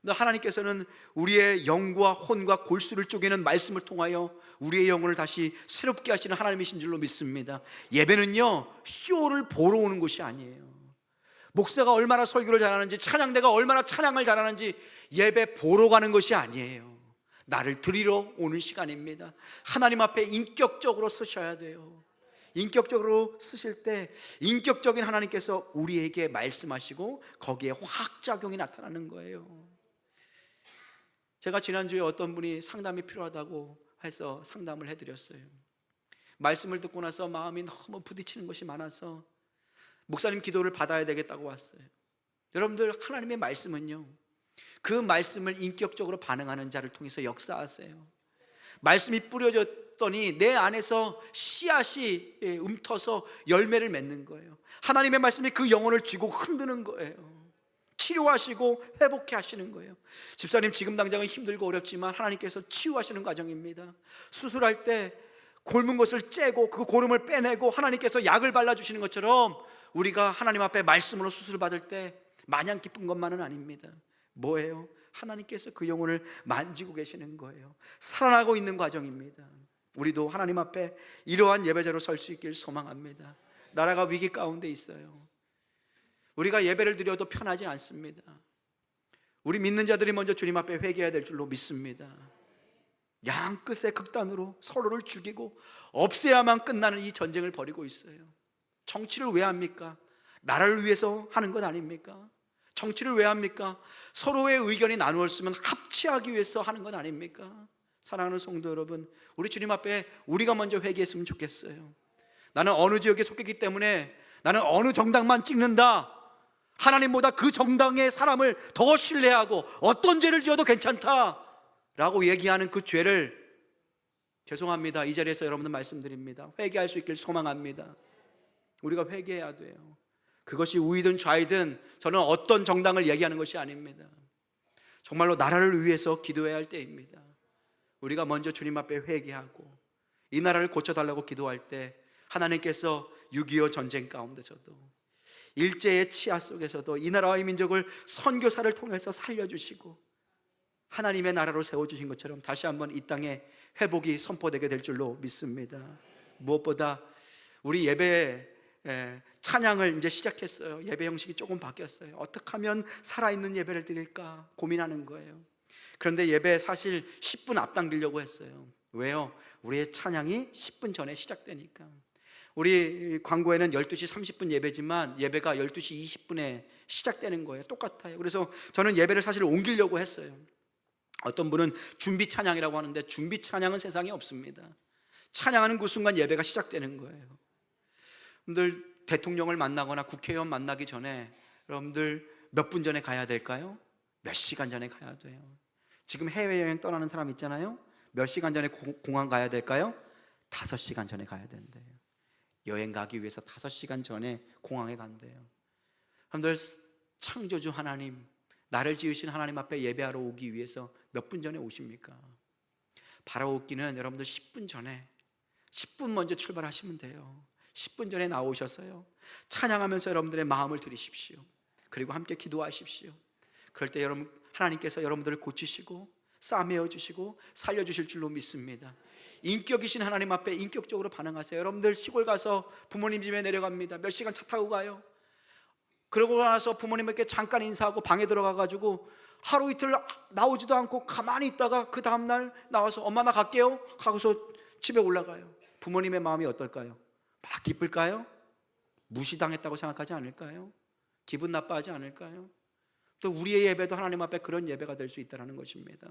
하나님께서는 우리의 영과 혼과 골수를 쪼개는 말씀을 통하여 우리의 영혼을 다시 새롭게 하시는 하나님이신 줄로 믿습니다. 예배는요 쇼를 보러 오는 것이 아니에요. 목사가 얼마나 설교를 잘하는지, 찬양대가 얼마나 찬양을 잘하는지 예배 보러 가는 것이 아니에요. 나를 드리러 오는 시간입니다. 하나님 앞에 인격적으로 쓰셔야 돼요. 인격적으로 쓰실 때 인격적인 하나님께서 우리에게 말씀하시고 거기에 화학작용이 나타나는 거예요. 제가 지난주에 어떤 분이 상담이 필요하다고 해서 상담을 해드렸어요. 말씀을 듣고 나서 마음이 너무 부딪히는 것이 많아서 목사님 기도를 받아야 되겠다고 왔어요. 여러분들, 하나님의 말씀은요, 그 말씀을 인격적으로 반응하는 자를 통해서 역사하세요. 말씀이 뿌려졌더니 내 안에서 씨앗이 움터서 열매를 맺는 거예요. 하나님의 말씀이 그 영혼을 쥐고 흔드는 거예요. 치료하시고 회복해 하시는 거예요. 집사님, 지금 당장은 힘들고 어렵지만 하나님께서 치유하시는 과정입니다. 수술할 때 골문 것을 째고 그 고름을 빼내고 하나님께서 약을 발라주시는 것처럼 우리가 하나님 앞에 말씀으로 수술을 받을 때 마냥 기쁜 것만은 아닙니다. 뭐예요? 하나님께서 그 영혼을 만지고 계시는 거예요. 살아나고 있는 과정입니다. 우리도 하나님 앞에 이러한 예배자로 설 수 있길 소망합니다. 나라가 위기 가운데 있어요. 우리가 예배를 드려도 편하지 않습니다. 우리 믿는 자들이 먼저 주님 앞에 회개해야 될 줄로 믿습니다. 양 끝의 극단으로 서로를 죽이고 없애야만 끝나는 이 전쟁을 벌이고 있어요. 정치를 왜 합니까? 나라를 위해서 하는 것 아닙니까? 정치를 왜 합니까? 서로의 의견이 나누었으면 합치하기 위해서 하는 것 아닙니까? 사랑하는 성도 여러분, 우리 주님 앞에 우리가 먼저 회개했으면 좋겠어요. 나는 어느 지역에 속했기 때문에 나는 어느 정당만 찍는다, 하나님보다 그 정당의 사람을 더 신뢰하고 어떤 죄를 지어도 괜찮다 라고 얘기하는 그 죄를, 죄송합니다, 이 자리에서 여러분들 말씀드립니다, 회개할 수 있길 소망합니다. 우리가 회개해야 돼요. 그것이 우이든 좌이든 저는 어떤 정당을 얘기하는 것이 아닙니다. 정말로 나라를 위해서 기도해야 할 때입니다. 우리가 먼저 주님 앞에 회개하고 이 나라를 고쳐달라고 기도할 때 하나님께서 6.25 전쟁 가운데서도, 일제의 치하 속에서도 이 나라와 이 민족을 선교사를 통해서 살려주시고 하나님의 나라로 세워주신 것처럼 다시 한번 이 땅에 회복이 선포되게 될 줄로 믿습니다. 무엇보다 우리 예배 찬양을 이제 시작했어요. 예배 형식이 조금 바뀌었어요. 어떻게 하면 살아있는 예배를 드릴까 고민하는 거예요. 그런데 예배 사실 10분 앞당기려고 했어요. 왜요? 우리의 찬양이 10분 전에 시작되니까. 우리 광고에는 12시 30분 예배지만 예배가 12시 20분에 시작되는 거예요. 똑같아요. 그래서 저는 예배를 사실 옮기려고 했어요. 어떤 분은 준비 찬양이라고 하는데 준비 찬양은 세상에 없습니다. 찬양하는 그 순간 예배가 시작되는 거예요. 여러분들, 대통령을 만나거나 국회의원 만나기 전에 여러분들 몇 분 전에 가야 될까요? 몇 시간 전에 가야 돼요. 지금 해외여행 떠나는 사람 있잖아요. 몇 시간 전에 공항 가야 될까요? 5시간 전에 가야 된대요. 여행 가기 위해서 5시간 전에 공항에 간대요. 여러분들, 창조주 하나님, 나를 지으신 하나님 앞에 예배하러 오기 위해서 몇 분 전에 오십니까? 바라오기는 여러분들 10분 전에, 10분 먼저 출발하시면 돼요. 10분 전에 나오셔서요, 찬양하면서 여러분들의 마음을 드리십시오. 그리고 함께 기도하십시오. 그럴 때 여러분, 하나님께서 여러분들을 고치시고 싸매어 주시고 살려주실 줄로 믿습니다. 인격이신 하나님 앞에 인격적으로 반응하세요. 여러분들, 시골 가서 부모님 집에 내려갑니다. 몇 시간 차 타고 가요. 그러고 나서 부모님께 잠깐 인사하고 방에 들어가가지고 하루 이틀 나오지도 않고 가만히 있다가 그 다음날 나와서 엄마 나 갈게요 하고서 집에 올라가요. 부모님의 마음이 어떨까요? 막 기쁠까요? 무시당했다고 생각하지 않을까요? 기분 나빠하지 않을까요? 또 우리의 예배도 하나님 앞에 그런 예배가 될 수 있다는 것입니다.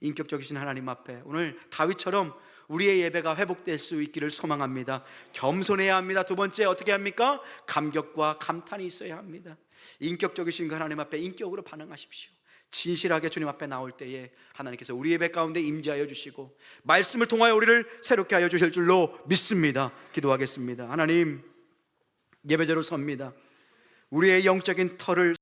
인격적이신 하나님 앞에 오늘 다윗처럼 우리의 예배가 회복될 수 있기를 소망합니다. 겸손해야 합니다. 두 번째, 어떻게 합니까? 감격과 감탄이 있어야 합니다. 인격적이신 그 하나님 앞에 인격으로 반응하십시오. 진실하게 주님 앞에 나올 때에 하나님께서 우리 예배 가운데 임재하여 주시고 말씀을 통하여 우리를 새롭게 하여 주실 줄로 믿습니다. 기도하겠습니다. 하나님, 예배자로 섭니다. 우리의 영적인 터를